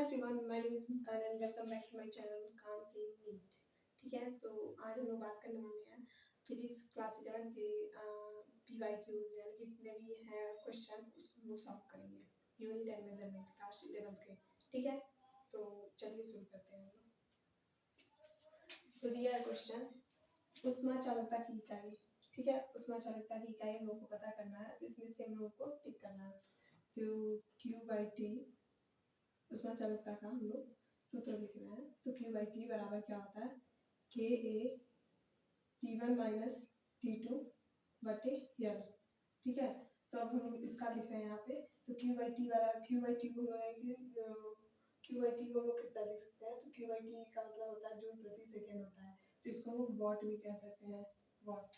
Everyone, my name is Muskan and welcome back to my channel Muskan saying neat. ठीक है, तो आज हम लोग बात करने वाले हैं फिजिक्स क्लास 11 के पीवाईक्यूज यानी कि जितने भी हैं क्वेश्चन उसको हम लोग सॉल्व करेंगे यूनिट एंड मेजरमेंट क्लास 11 के। ठीक है, तो चलिए शुरू करते हैं हम लोग। तो दिया है क्वेश्चन, उष्मा चालकता की इकाई। ठीक है, उष्मा चालकता की इकाई हम लोग को पता करना है, तो इसमें से हम लोग को टिक करना है। तो Q/T उष्मा चालकता का हम लोग सूत्र लिख रहे हैं। तो Q/T बराबर क्या होता है, KA T1 माइनस T2 बटे L। ठीक है, तो अब हम लोग इसका लिख रहे हैं यहाँ पे। तो Q/T बराबर Q/T को हम लोग किस तरह लिख सकते हैं, तो Q/T का मतलब होता है जूल प्रति सेकेंड होता है, तो इसको हम लोग वॉट भी कह सकते हैं। वॉट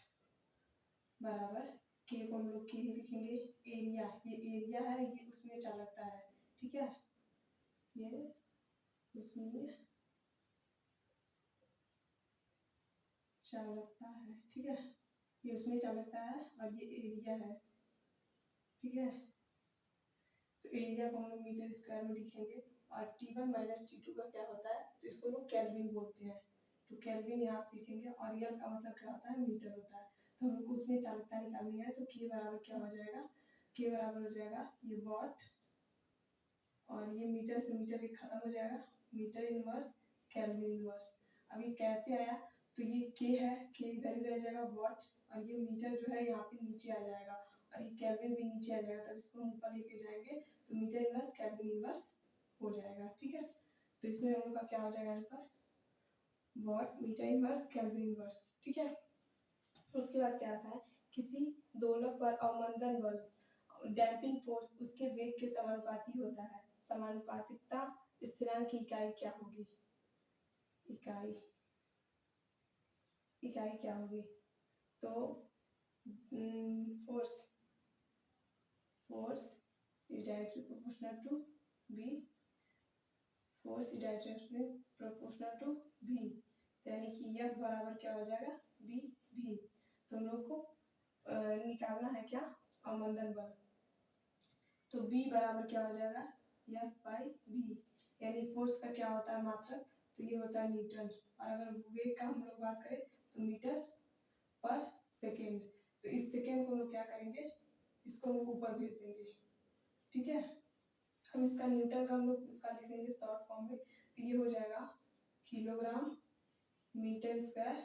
बराबर K को हम लोग K ही लिखेंगे। एरिया, ये एरिया है, ये उसमें चालकता है। ठीक है, ये उसमें चालकता है। ठीक है, ये उसमें चालकता है और ये एरिया है। ठीक है, तो एरिया को हम लोग मीटर स्क्वायर में लिखेंगे और T1 माइनस T2 का क्या होता है, तो इसको लोग केल्विन बोलते हैं। तो केल्विन यहाँ पे लिखेंगे और यल का मतलब क्या होता है, मीटर होता है। तो हमको उसमें चालकता निकालनी है, तो K बराबर क्या हो जाएगा, K बराबर हो जाएगा ये वॉट और ये मीटर से मीटर एक खत्म हो जाएगा, मीटर इनवर्स केल्विन इनवर्स। अब ये कैसे आया, तो ये K है, K इधर ही रह जाएगा वॉट, और ये मीटर जो है यहाँ पे नीचे आ जाएगा और ये केल्विन भी नीचे आ जाएगा। तब इसको हम ऊपर लेके जाएंगे तो मीटर इनवर्स केल्विन इनवर्स हो जाएगा। ठीक है, तो इसमें हम लोग का क्या हो जाएगा answer, watt meter inverse kelvin inverse. ठीक है, उसके बाद क्या आता है, किसी दोलक पर अवमंदन बल डैम्पिंग फोर्स उसके वेग के समानुपाती होता है। समानुपातिकता स्थिरांक की इकाई क्या होगी, इकाई क्या होगी, तो force is directly proportional to V, force is directly proportional to V, यानी कि F बराबर क्या हो जाएगा, V। तो हम लोग को निकालना है क्या, अवमंदन बल। तो B बराबर क्या हो जाएगा, F/V, यानी फोर्स का क्या होता है मात्रक, तो ये होता है न्यूटन, और अगर वेग का हम लोग बात करें तो मीटर पर सेकेंड। तो इस सेकेंड को हम लोग क्या करेंगे, इसको हम ऊपर भेज देंगे। ठीक है, हम इसका न्यूटन का हम लोग इसका लिख लेंगे शॉर्ट फॉर्म में, तो ये हो जाएगा kilogram metre square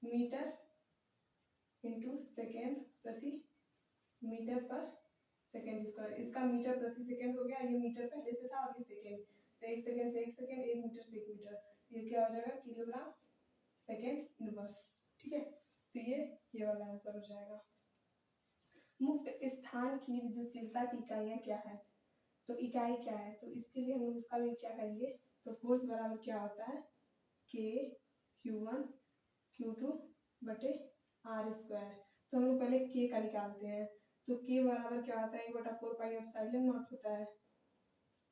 metre into second प्रति मीटर पर सेकेंड स्क्वायर। इसका मीटर प्रति सेकेंड हो गया, ये मीटर पहले से था और ये सेकेंड, तो एक सेकेंड से एक सेकेंड, एक मीटर से एक मीटर, ये क्या हो जाएगा किलोग्राम सेकेंड इनवर्स। ठीक है, तो ये वाला आंसर हो जाएगा। मुक्त स्थान की विद्युतशीलता की इकाइयां क्या है, तो इकाई क्या है, तो इसके लिए हम लोग इसका भी क्या करेंगे, तो फोर्स बराबर क्या होता है, K Q1 Q2 बटे R स्क्वायर। तो हम लोग पहले K का निकालते हैं, तो K बराबर क्या होता है, 1/4 पाई एप्सिलॉन नॉट होता है।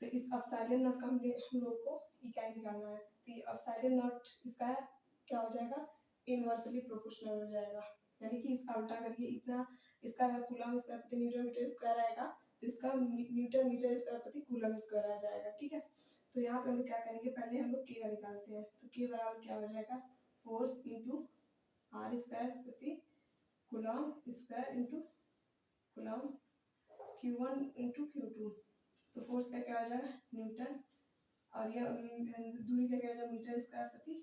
तो इस एप्सिलॉन नॉट का हम लोग को इकाई निकालना है, तो ये एप्सिलॉन नॉट इसका क्या हो जाएगा, इनवर्सली प्रोपोर्शनल हो जाएगा, यानी कि इसका उल्टा करिए, इतना इसका कूलम स्क्वायर प्रति न्यूटन मीटर स्क्वायर आएगा, तो इसका न्यूटन मीटर स्क्वायर प्रति कूलम स्क्वायर आ जाएगा। ठीक है, तो यहाँ पे हम लोग क्या करेंगे, पहले हम लोग K का निकालते हैं, तो K बराबर क्या हो जाएगा, फोर्स इंटू R स्क्वायर प्रति coulomb square into coulomb Q1 into Q2। तो फोर्स का क्या हो जाएगा न्यूटन, और ये दूरी का क्या हो जाएगा मीटर स्क्वायर प्रति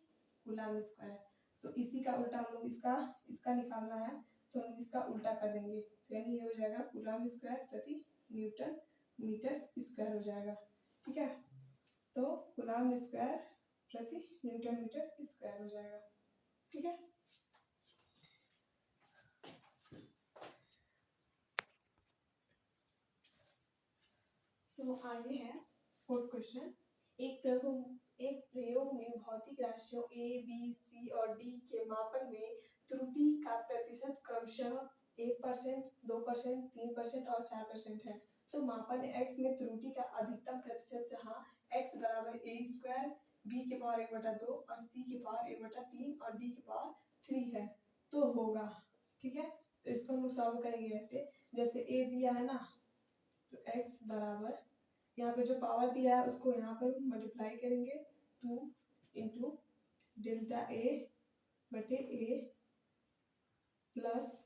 कूलम स्क्वायर। तो इसी का उल्टा हम लोग इसका निकालना है, तो हम इसका उल्टा कर देंगे, तो यानी ये हो जाएगा कूलम स्क्वायर प्रति न्यूटन मीटर स्क्वायर हो जाएगा। ठीक है, तो कूलम स्क्वायर प्रति न्यूटन मीटर स्क्वायर हो जाएगा। ठीक है, तो आगे है फोर्थ क्वेश्चन। एक प्रयोग में भौतिक राशियों A, B, C और D के मापन में त्रुटि का प्रतिशत क्रमशः 1%, 2%, 3% और 4% है। तो मापन X में त्रुटि का अधिकतम प्रतिशत जहाँ X बराबर A स्क्वायर, B के पावर 1/2 और C के पावर 1/3 और D के पावर 3 है, तो होगा। ठीक है, तो इसको हम लोग सॉल्व करेंगे ऐसे, जैसे A दिया है ना, तो X बराबर यहाँ पे जो पावर दिया है उसको यहाँ पे मल्टीप्लाई करेंगे 2 इंटू डेल्टा ए बटे ए प्लस,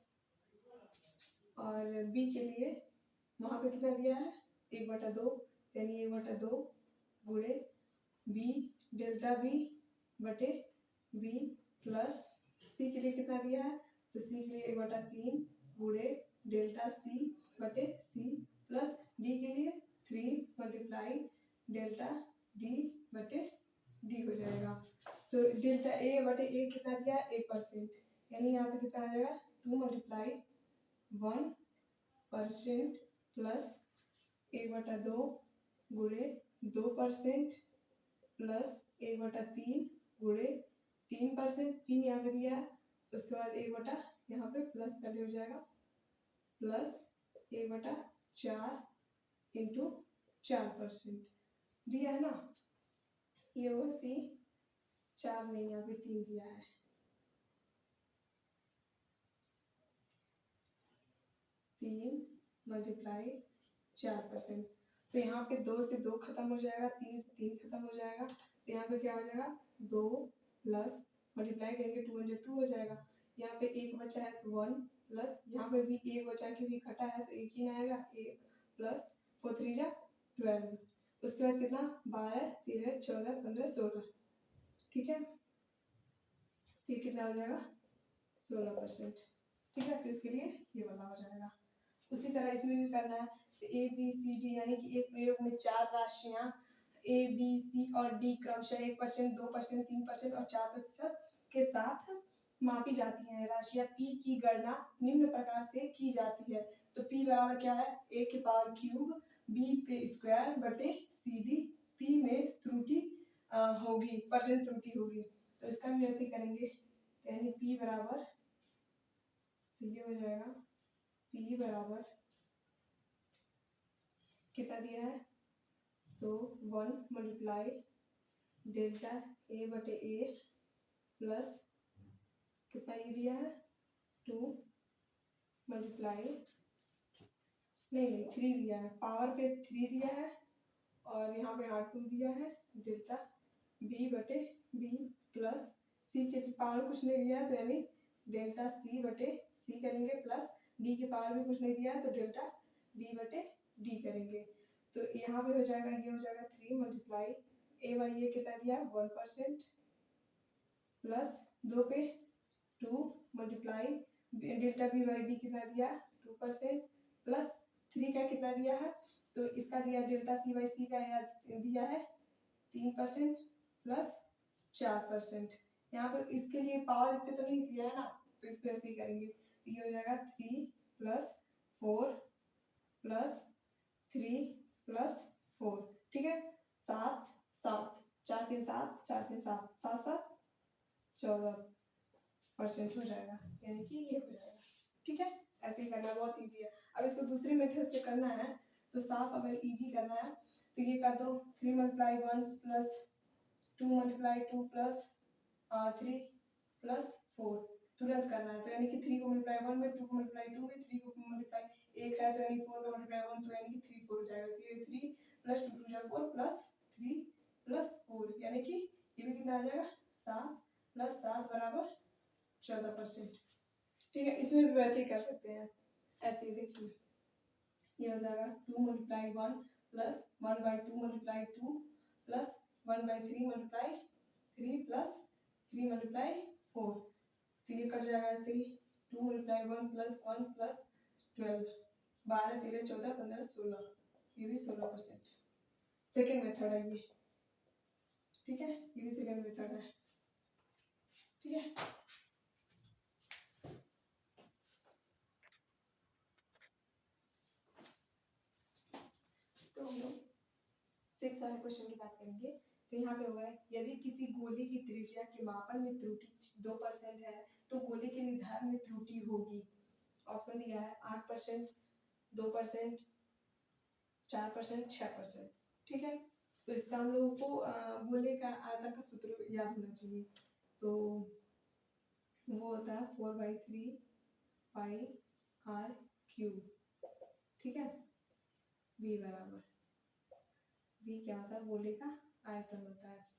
और बी के लिए वहाँ पे कितना दिया है 1/2, यानी 1/2 गुणे बी डेल्टा बी बटे बी प्लस सी के लिए कितना दिया है, तो सी के लिए 1/3 गुणे डेल्टा सी बटे सी प्लस डी के लिए 3 मल्टीप्लाई डेल्टा डी बटे डी हो जाएगा। तो डेल्टा ए बटे ए कितना दिया है 1%, यानी यहाँ पे कितना आ जाएगा 2 मल्टीप्लाई 1% प्लस 1/2 गुणे 2% प्लस 1/3 गुणे 3%, 3 यहाँ पे दिया है, उसके बाद 1 यहाँ पे प्लस कर हो जाएगा प्लस 1/4 इंटू 4% दिया है ना, ये वो सी 4 नहीं यहाँ पे 3 दिया है। तीन मल्टीप्लाई 4%, तो यहाँ पे 2 से 2 खत्म हो जाएगा, 3 से 3 खत्म हो जाएगा, तो यहाँ पे क्या हो जाएगा 2 प्लस मल्टीप्लाई करेंगे 2 × 2 हो जाएगा, यहाँ पे 1 बचा है तो 1 प्लस यहाँ पे भी 1 बचा के भी घटा है तो 1 ही ना आएगा, 1 प्लस 4 3 जा 12, उसके बाद कितना 12 13 14 15 16, ठीक है, तो ये कितना हो जाएगा 16%, ठीक है, तो इसके लिए ये वाला हो जाएगा। उसी तरह इसमें भी करना है, तो ए बी सी डी यानी कि एक प्रयोग में 4 राशियां ए बी सी और डी क्रमशः 1%, 2%, 3% और 4% के साथ मापी जाती हैं। राशियां p की गणना निम्न प्रकार से की जाती है, तो p बराबर क्या है a की पावर क्यूब b पे स्क्वायर बटे सी डी, p में त्रुटि होगी, परसेंट त्रुटि होगी, तो इसका भी ऐसे करेंगे, यानी p बराबर, तो ये हो जाएगा p बराबर कितना दिया है, तो 1 मल्टीप्लाई डेल्टा ए बटे ए प्लस कितना ये दिया है 2 मल्टीप्लाई नहीं 3 दिया है, पावर पे 3 दिया है और यहाँ पे R2 दिया है डेल्टा बी बटे बी प्लस सी के पावर कुछ नहीं दिया है, तो यानी डेल्टा सी बटे सी करेंगे प्लस डी के पावर भी कुछ नहीं दिया है तो डेल्टा डी बटे डी करेंगे, तो यहाँ पे हो जाएगा, ये हो जाएगा 3 मल्टीप्लाई ए वाई ए कितना दिया 1% प्लस 2 पे 2 multiply delta B Y B कितना दिया 2% प्लस 3 का कितना दिया है, तो इसका दिया डेल्टा सी वाई सी का दिया है 3% प्लस 4%, यहाँ पे इसके लिए पावर इस पे तो नहीं दिया है ना, तो इस पे ऐसे ही करेंगे, तो ये हो जाएगा 3 प्लस 4 प्लस 3 प्लस 4, ठीक है, 7 7 4 3 7 4 3 7 7 7 14% हो जाएगा, यानी कि ये हो जाएगा, ठीक है, ऐसे ही करना, बहुत इजी है। अब इसको दूसरी मेथड से करना है, तो साफ अगर इजी करना है तो ये कर दो 3 multiply 1 plus 2 multiply 2 plus 3 plus 4, तुरंत करना है, तो यानी कि 3 को मल्टीप्लाई 1 में, 2 को मल्टीप्लाई 2 में, 3 को मल्टीप्लाई 1 है तो यानी 4 को मल्टीप्लाई 1 तो यानी कि 3 4 हो जाएगा, तो ये 3 प्लस 2 2 4 प्लस 3 प्लस 4, यानी कि ये भी कितना आ जाएगा 7 प्लस 7 बराबर 14%, ठीक है, इसमें भी वैसे ही कर सकते हैं, ऐसे ही देखिए, ये हो जाएगा 2 multiply 1 plus 1/2 multiply 2 plus 1/3 multiply 3 plus 3 multiply 4, तो ये कट जाएगा ऐसे ही 2 मल्टीप्लाई 1 प्लस 1 प्लस 12 12 13 14 15 16, ये भी 16%, सेकेंड मेथड है ये, ठीक है, ये भी सेकेंड मेथड है, ठीक है। तो हम लोग 6 वाले क्वेश्चन की बात करेंगे, तो यहाँ पे होगा यदि किसी गोले की त्रिज्या के मापन में त्रुटि 2% है तो गोले के निर्धारण में त्रुटि होगी, ऑप्शन दिया है 8%, 2%, 4%, 6%, ठीक है, तो इसका हम लोगों को गोले का आयतन का सूत्र याद होना चाहिए, तो वो होता है 4/3 पाई r क्यूब, ठीक है, v बराबर, v क्या होता है, गोले का आयतन होता है।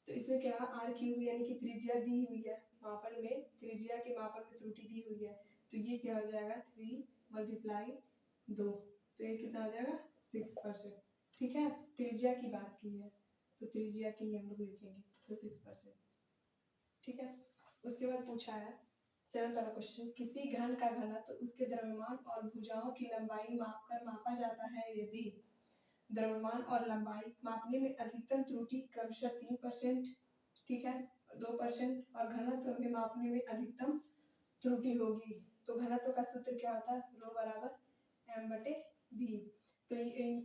तो इसमें क्या r क्यूब यानी कि त्रिज्या दी हुई है, मापन में त्रिज्या के मापन में त्रुटि दी हुई है, तो ये क्या हो जाएगा 3 मल्टीप्लाई 2, तो ये कितना हो जाएगा 6%। ठीक है, त्रिज्या की बात की है तो त्रिज्या की हम लोग लिखेंगे तो 6%। ठीक है, उसके बाद पूछा है 7 वाला क्वेश्चन, किसी घन का घनत्व तो उसके द्रव्यमान और भुजाओं की लंबाई मापकर मापा जाता है यदि द्रव्यमान और लंबाई मापने में अधिकतम त्रुटि क्रमशः 3%, ठीक है, 2% और घनत्व में मापने में अधिकतम त्रुटि होगी। तो घनत्व का सूत्र क्या होता है, रो बराबर m बटे v। तो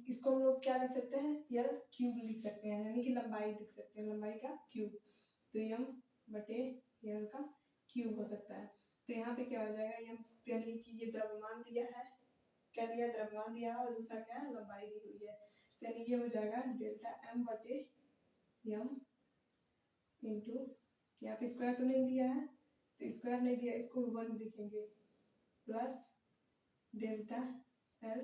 इसको हम लोग क्या लिख सकते हैं, l क्यूब लिख सकते हैं, यानी कि लंबाई लिख सकते हैं, लंबाई का क्यूब, तो m बटे l का क्यूब हो सकता है। तो यहाँ पे क्या हो जाएगा, m यानी कि ये द्रव्यमान दिया है, क्या दिया, द्रव्यमान दिया है, और दूसरा क्या है, लंबाई दी हुई है, यानी ये हो जाएगा डेल्टा m बटे m इंटू, यहाँ पे स्क्वायर तो नहीं दिया है तो स्क्वायर नहीं दिया, इसको 1 लिखेंगे, प्लस डेल्टा l,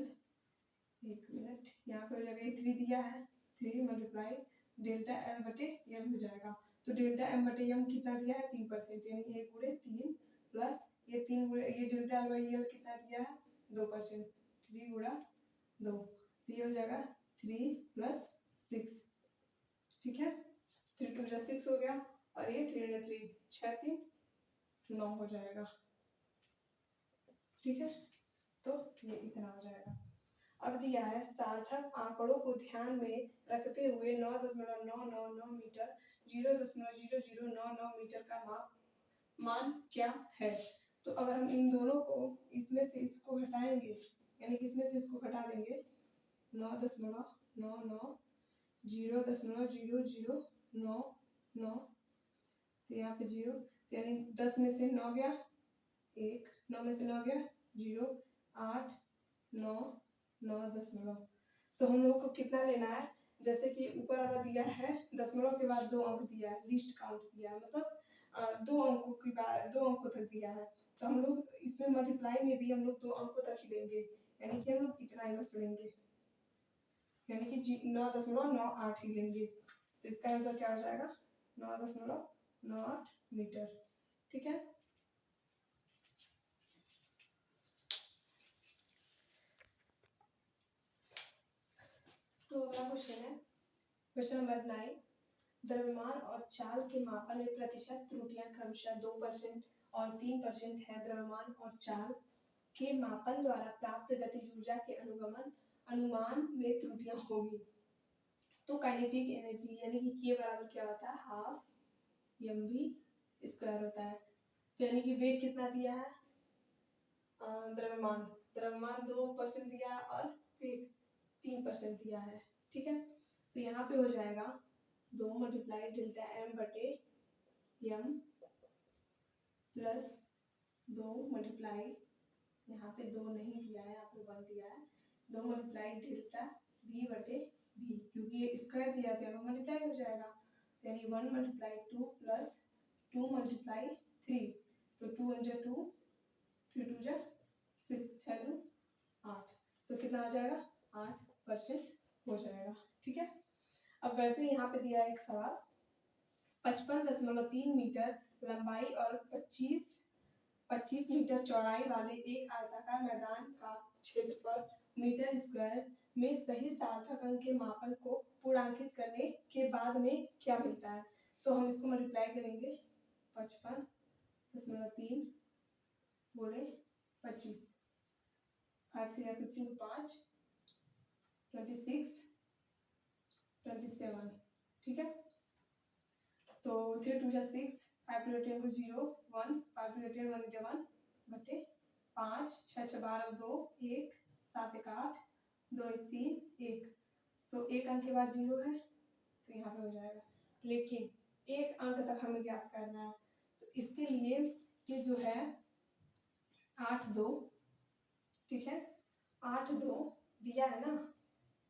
एक मिनट, यहाँ पे हो जाएगा 3 दिया है, 3 मल्टीप्लाई डेल्टा l बटे m हो जाएगा। तो डेल्टा m बटे m कितना दिया है 3%, यानी 1 गुणे 3 प्लस ये 3 गुणे ये डेल्टा l बाई l कितना दिया है 2%, 3 गुणा 2, तो ये हो जाएगा 3 प्लस 6। ठीक है, 3 2 जा 6 हो गया, और ये 3 ने 3 6 3 9 हो जाएगा। ठीक है, तो ये इतना हो जाएगा। अब दिया है सार्थक आंकड़ों को ध्यान में रखते हुए 9.999 मीटर 0.0099 मीटर का मान क्या है। तो अगर हम इन दोनों को इसमें से इसको घटाएंगे, यानी कि इसमें से इसको घटा देंगे 9.99 0.0099, तो यहाँ पे 0, यानी 10 में से 9 गया 1, 9 में से 9 गया 0, 8 9 9.9, तो हम लोग को कितना लेना है, जैसे कि ऊपर वाला दिया है दशमलव के बाद 2 अंक दिया है, लिस्ट काउंट दिया है, मतलब 2 अंकों की बात 2 अंकों तक दिया है, तो हम लोग इसमें मल्टीप्लाई में भी हम लोग 2 अंकों तक ही लेंगे, यानी कि हम लोग इतना ही बस लेंगे, यानी कि 9.98 ही लेंगे। तो इसका आंसर क्या हो जाएगा 9.98 मीटर। ठीक है, तो अगला क्वेश्चन है क्वेश्चन नंबर 9, द्रव्यमान और चाल के मापन में प्रतिशत त्रुटियां क्रमशः 2% और 3% है। द्रव्यमान और चाल के मापन द्वारा प्राप्त गतिज ऊर्जा के अनुमान में त्रुटियां होगी तो काइनेटिक एनर्जी यानी कि k बराबर क्या होता है, हाफ mv स्क्वायर होता है। तो यानी कि वेग कितना दिया है, द्रव्यमान 2% दिया है और वेग 3% दिया है। ठीक है, तो यहाँ पे हो जाएगा 2 मल्टीप्लाई डेल्टा m बटे m प्लस 2 मल्टीप्लाई, यहाँ पे 2 नहीं दिया है, यहाँ पे 1 दिया है, 2 मल्टीप्लाई डेल्टा v बटे v, क्योंकि ये स्क्वायर दिया था तो मल्टीप्लाई हो जाएगा, यानी 1 मल्टीप्लाई 2 प्लस 2 मल्टीप्लाई 3, तो 2 1 जा 2 3 2 जा 6 6 2 8, तो कितना आ जाएगा 8% हो जाएगा। ठीक है, अब वैसे यहाँ पे दिया है एक सवाल, 55.3 मीटर लंबाई और 25 मीटर चौड़ाई वाले एक आयताकार मैदान का क्षेत्रफल मीटर स्क्वायर में सही सार्थक अंक के मापन को पूर्णांकित करने के बाद में क्या मिलता है। तो हम इसको मल्टीप्लाई करेंगे 55.3 गुणे 25, 5 से 15 5 26 27। ठीक है, तो 3 2 जा 6 5 2 10 0 1 5 2 10 1 1 बटे 5 6 6 12 2 1 7 1 8 2 1 3 1, तो एक अंक के बाद 0 है तो यहाँ पे हो जाएगा, लेकिन एक अंक तक हमें ज्ञात करना है, तो इसके लिए ये जो है 8 2, ठीक है 8 2 दिया है ना,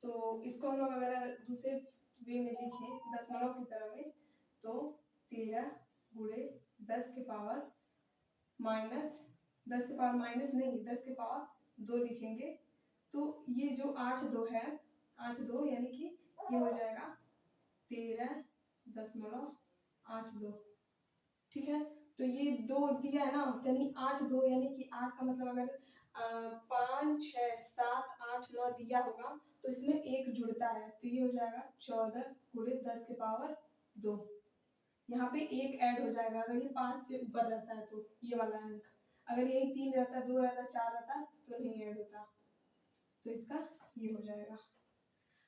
तो इसको हम लोग अगर दूसरे वे में लिखें दशमलव की तरह में, तो 13 गुणे 10 के पावर माइनस 10 के पावर माइनस नहीं 10 के पावर 2 लिखेंगे, तो ये जो 8 2 है 8 2 यानी कि ये हो जाएगा 13.82। ठीक है, तो ये 2 दिया है ना, यानी 8 2 यानी कि 8 का मतलब अगर 5 6 7 8 9 दिया होगा तो इसमें एक जुड़ता है, तो ये हो जाएगा 14 गुणे 10 के पावर 2। यहाँ पे एक ऐड हो जाएगा अगर ये 5 से ऊपर रहता है तो ये वाला अंक, अगर यही 3 रहता 2 रहता 4 रहता तो नहीं ऐड होता, तो इसका ये हो जाएगा।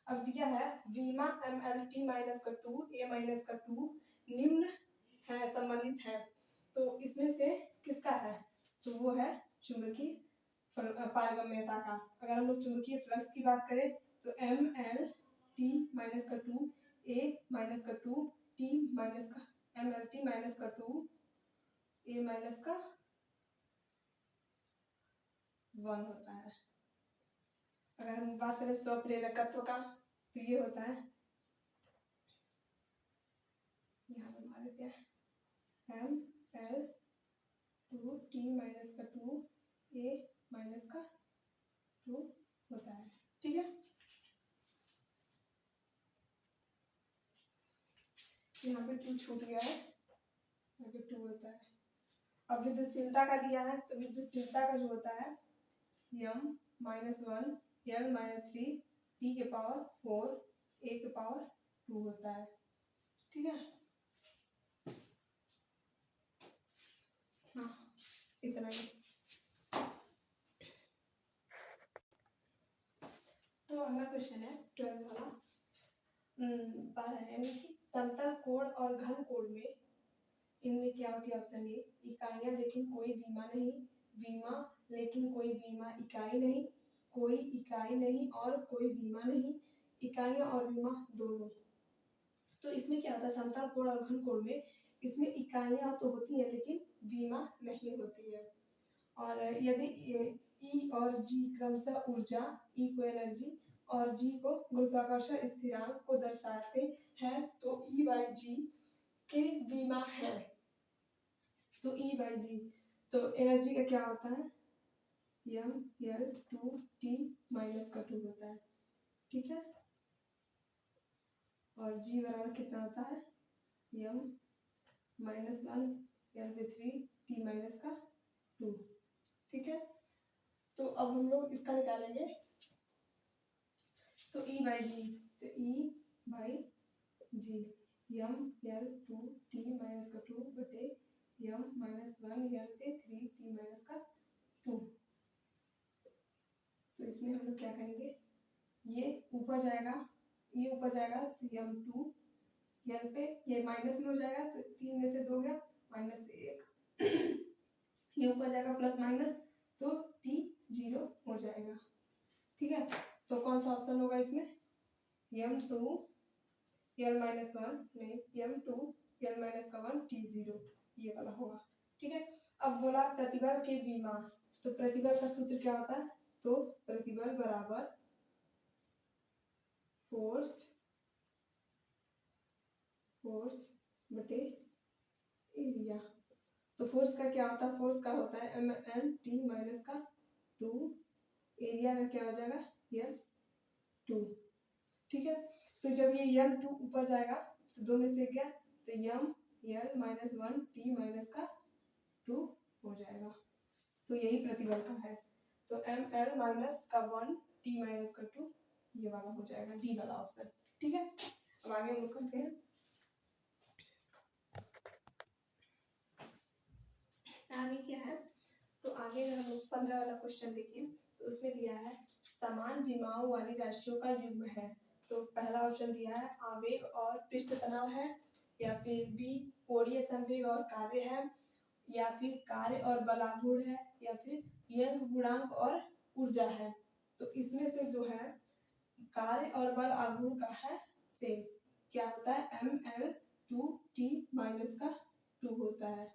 अब दिया है वीमा MLT माइनस का 2 A माइनस का 2 निम्न है संबंधित है, तो इसमें से किसका है, तो वो है चुंबकीय पारगम्यता का। अगर हम लोग चुंबकीय फ्लक्स की बात करें तो MLT माइनस का 2 A माइनस का 2 T माइनस का MLT माइनस का 2 A माइनस का 1 होता है। अगर हम बात करें स्वप्रेरकत्व का तो ये होता है, यहाँ पर मान लेते हैं ML 2 T माइनस का 2 A माइनस का 2 होता है। ठीक है, यहाँ पे 2 छूट गया है, यहाँ पे 2 होता है। अब विद्युतशीलता का दिया है, तो विद्युतशीलता का जो होता है m minus 1 L minus 3 T के पावर 4 A के पावर 2 होता है। ठीक है, हाँ इतना ही। तो अगला क्वेश्चन है 12 वाला, बात है कि समतल कोण और घन कोण में इनमें क्या होती है, ऑप्शन ए इकाइयां लेकिन कोई बीमा नहीं, बीमा लेकिन कोई बीमा इकाई नहीं, कोई इकाई नहीं और कोई बीमा नहीं, इकाइयां और बीमा दोनों। तो इसमें क्या होता है समतल कोण और घन कोण में, इसमें इकाइयां तो होती है लेकिन बीमा नहीं होती है। और यदि ई और जी क्रमशः ऊर्जा, ई को एनर्जी और जी को गुरुत्वाकर्षण स्थिरांक को दर्शाते हैं तो ई बाई जी के बीमा है। तो ई बाई जी, तो एनर्जी का क्या होता है ML2T माइनस का 2 होता है। ठीक है, और जी बराबर कितना होता है M माइनस 1 L/3T माइनस का 2। ठीक है, तो अब हम लोग इसका निकालेंगे, तो ई बाई जी, तो ई बाई जी ML2T माइनस का 2 बटे M माइनस 1 L/3T माइनस का 2। तो इसमें हम लोग क्या करेंगे, ये ऊपर जाएगा, ये ऊपर जाएगा तो M2 L पे ये माइनस में हो जाएगा तो 3 में से 2 गया माइनस 1 ये ऊपर जाएगा प्लस माइनस तो T 0 हो जाएगा। ठीक है, तो कौन सा ऑप्शन होगा इसमें M2 L माइनस 1 नहीं M2 L माइनस का 1 T 0 ये वाला होगा। ठीक है, अब बोला प्रतिबल के बीमा, तो प्रतिबल का सूत्र क्या होता है, तो प्रतिबल बराबर फोर्स बटे एरिया। तो फोर्स का क्या होता है, फोर्स का होता है MLT माइनस का 2, एरिया का क्या हो जाएगा L2। ठीक है, तो जब ये L2 ऊपर जाएगा तो 2 में से गया तो ML माइनस 1 T माइनस का 2 हो जाएगा। तो यही प्रतिबल का है, तो ML माइनस का 1 T माइनस का 2 ये वाला हो जाएगा, डी वाला ऑप्शन। ठीक है, अब आगे हम लोग करते हैं, आगे क्या है, तो आगे अगर हम लोग 15 वाला क्वेश्चन देखिए तो उसमें दिया है समान विमाओं वाली राशियों का युग्म है। तो पहला ऑप्शन दिया है आवेग और पृष्ठ तनाव है, या फिर बी कोणीय संवेग और कार्य है, या फिर कार्य और बलागुण है, या फिर यंग गुणांक और ऊर्जा है। तो इसमें से जो है कार्य और बल आघूर्ण का है सेम, क्या होता है ML2T माइनस का 2 होता है।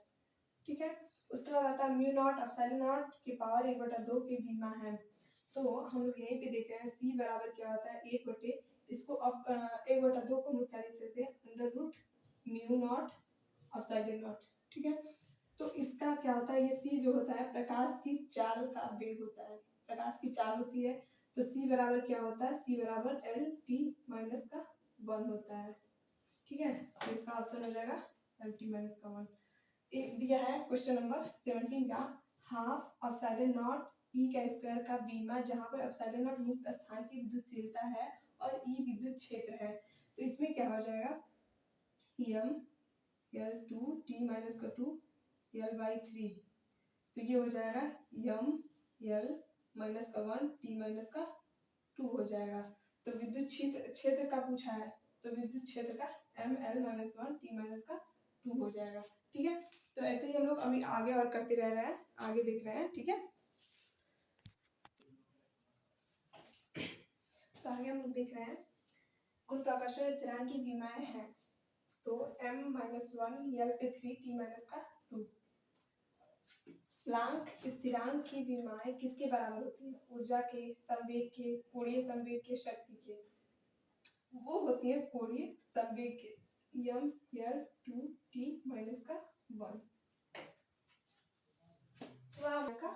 ठीक है, उसके बाद आता है म्यू नॉट एप्सिलॉन नॉट के पावर 1/2 के बीमा है। तो हम लोग यहीं पे देख रहे हैं C बराबर क्या होता है 1 बटे, इसको अब 1/2 को हम लोग क्या लिख सकते हैं under root mu naught epsilon naught. ठीक है, तो इसका क्या होता है, ये C जो होता है प्रकाश की चाल का वेग होता है, प्रकाश की चाल होती है, तो C बराबर क्या होता है, C बराबर LT माइनस का 1 होता है। ठीक है, तो इसका ऑप्शन हो जाएगा LT माइनस का 1। दिया है क्वेश्चन नंबर 17 का, हाफ अपसाइडन नॉट ई का स्क्वायर का बीमा, जहां पर अपसाइडन नॉट मुक्त स्थान की विद्युतशीलता है और ई विद्युत क्षेत्र है, तो इसमें क्या हो जाएगा, m L2 t माइनस का 2 L/3, तो ये हो जाएगा m L माइनस का 1 t माइनस का 2 हो जाएगा। तो विद्युत क्षेत्र का पूछा है, तो विद्युत क्षेत्र का m L minus 1 t minus का 2 हो जाएगा। ठीक है, तो ऐसे ही हम लोग अभी आगे और करते रह रहे हैं, आगे देख रहे हैं। ठीक है, तो आगे हम लोग देख रहे हैं गुरुत्वाकर्षण स्थिरांक की विमाएं हैं, तो m माइनस 1 L पे 3 t माइनस का 2। प्लांक स्थिरांक की विमाएं किसके बराबर होती है, ऊर्जा के, संवेग के, कोणीय संवेग के, शक्ति के, वो होती है कोणीय संवेग के, m L2 t माइनस का 1। का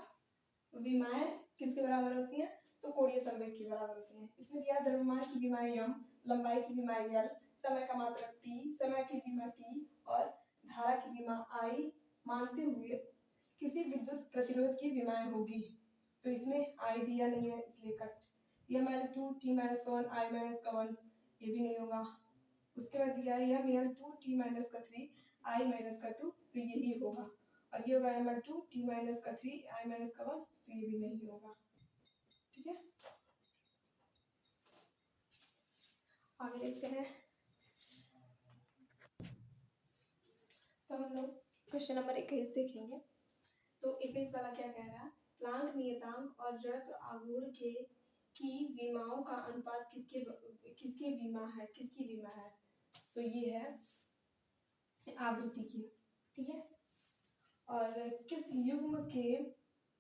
विमाएं किसके बराबर होती हैं, तो कोणीय संवेग के बराबर होती हैं। इसमें दिया द्रव्यमान की विमाएं m, लंबाई की विमाएं l, समय का मात्रक t, समय की विमा t और धारा की विमा I मानते हुए किसी विद्युत प्रतिरोध की विमाएं होगी। तो इसमें I दिया नहीं है इसलिए कट। M/L2 t माइनस का 1 I माइनस का 1, ये भी नहीं होगा। उसके बाद दिया है M/L2 t माइनस का 3 I माइनस का 2, तो यही होगा। और ये होगा M/L2 t माइनस का 3 I माइनस का 1, तो ये भी नहीं होगा। ठीक है, आगे देखते हैं। तो हम लोग क्वेश्चन नंबर 21 देखेंगे। तो 21 वाला क्या कह रहा है, प्लांक नियतांक और जड़त्व आघूर्ण के की विमाओं का अनुपात किसकी विमा है, तो ये है आवृत्ति की। ठीक है, और किस युग्म के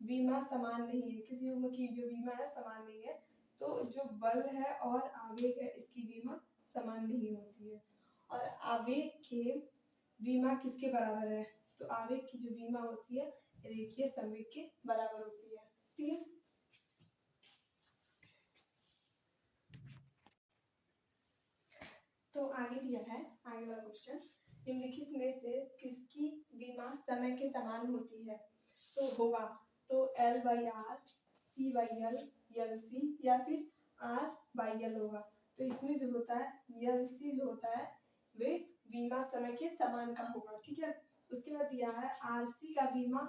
विमा समान नहीं है, किस युग्म की जो विमा है समान नहीं है, तो जो बल है और आवेग है इसकी विमा समान नहीं होती है। और आवेग के विमा किसके बराबर है, तो आवेग की जो विमा होती है रेखीय संवेग के बराबर होती है। ठीक है, तो आगे दिया है, आगे वाला क्वेश्चन, निम्नलिखित में से किसकी विमा समय के समान होती है, तो होगा तो L/R, C/L, LC या फिर R/L होगा। तो इसमें जो होता है LC जो होता है वे विमा समय के समान का होगा। ठीक है, उसके बाद दिया है RC का विमा,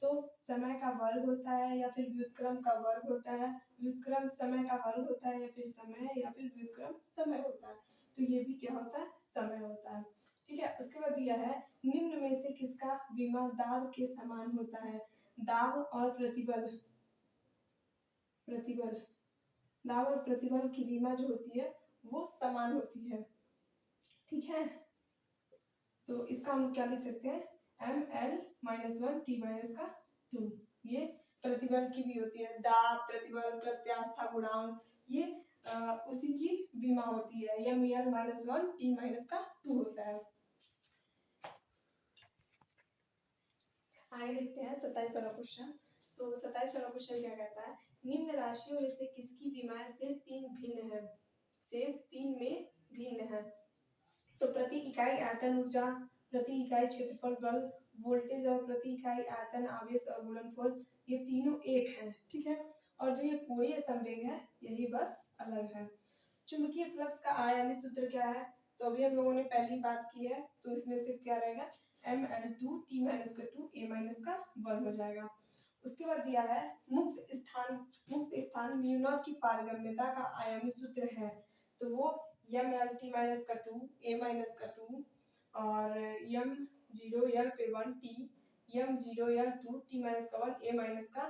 तो समय का वर्ग होता है या फिर व्युत्क्रम का वर्ग होता है, व्युत्क्रम समय का वर्ग होता है या फिर समय या फिर व्युत्क्रम समय होता है, तो ये भी क्या होता है, समय होता है। ठीक है, उसके बाद दिया है निम्न में से किसका विमा दाब के समान होता है, दाब और प्रतिबल, दाब और प्रतिबल की विमा जो होती है वो समान होती है। ठीक है, तो इसका हम क्या लिख सकते हैं, ML माइनस 1 t माइनस का 2, ये प्रतिबल की भी होती है, दाब, प्रतिबल, प्रत्यास्था गुणांक, ये उसी की विमा होती है। ML माइनस 1 t माइनस का 2 होता है। आगे देखते हैं 27 वाला क्वेश्चन। तो 27 वाला क्वेश्चन क्या कहता है, निम्न राशियों में से किसकी विमाएं शेष 3 भिन्न है, शेष 3 में भिन्न है, तो प्रति इकाई आयतन ऊर्जा, प्रति इकाई क्षेत्रफल बल, वोल्टेज और प्रति इकाई आयतन आवेश और गुणनफल, ये तीनों एक हैं। ठीक है, और जो ये कोणीय संवेग है यही बस अलग है। चुंबकीय फ्लक्स का आयामी सूत्र क्या है, तो अभी हम लोगों ने पहली बात की है, तो इसमें से क्या रहेगा, ML2 t माइनस का 2 a माइनस का 1 हो जाएगा। उसके बाद दिया है मुक्त स्थान म्यू नॉट की पारगम्यता का आयामी सूत्र है, तो वो MLT माइनस का 2 a माइनस का 2 और M0L पे 1 t, M0L 2 t माइनस का 1 a माइनस का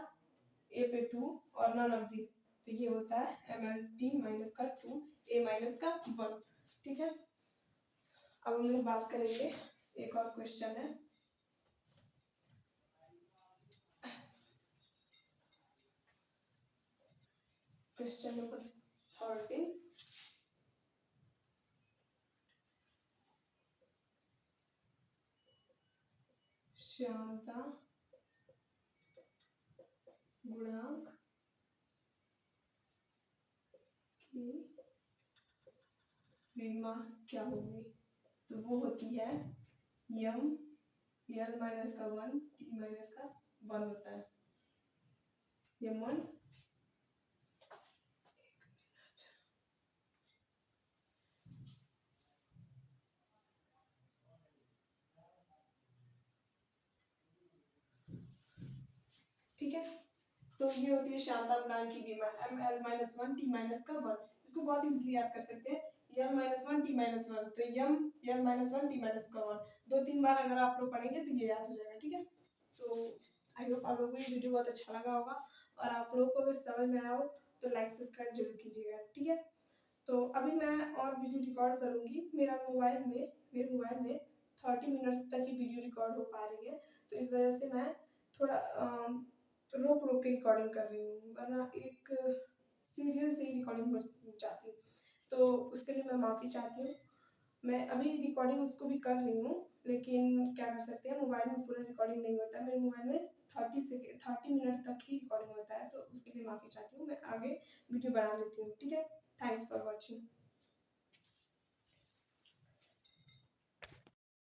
a पे 2 और नन ऑफ दिस, तो ये होता है MLT माइनस का 2 a माइनस का 1। ठीक है, अब हम लोग बात करेंगे, एक और क्वेश्चन है, क्वेश्चन नंबर 13। श्यानता गुणांक की विमा क्या होगी, तो वो होती है यम एल माइनस का 1 टी माइनस का 1 होता है यम 1। ठीक है, तो ये होती है शांता गुणांक की विमा M L minus 1 T minus का 1। इसको बहुत इजीली याद कर सकते हैं एल माइनस 1 टी माइनस 1, तो M L minus 1 T minus का 1 दो तीन बार अगर आप लोग पढ़ेंगे तो ये याद हो जाएगा। ठीक है, तो आई होप आप लोगों को ये वीडियो बहुत अच्छा लगा होगा और आप लोगों को अगर समझ में आया हो तो लाइक सब्सक्राइब जरूर कीजिएगा। ठीक है, तो अभी मैं और वीडियो रिकॉर्ड करूंगी। मेरे मोबाइल में 30 मिनट तक ही वीडियो रिकॉर्ड हो पा रही है, तो इस वजह से मैं थोड़ा रोक रोक के रिकॉर्डिंग कर रही हूँ, वरना एक सीरियल से ही रिकॉर्डिंग चाहती हूँ, तो उसके लिए मैं माफ़ी चाहती हूँ। मैं अभी रिकॉर्डिंग उसको भी कर रही हूँ, लेकिन क्या कर सकते हैं, मोबाइल में पूरा रिकॉर्डिंग नहीं होता है। मेरे मोबाइल में 30 मिनट तक ही रिकॉर्डिंग होता है, तो उसके लिए माफ़ी चाहती हूँ। मैं आगे वीडियो बना लेती हूँ। ठीक है, थैंक्स फॉर वॉचिंग।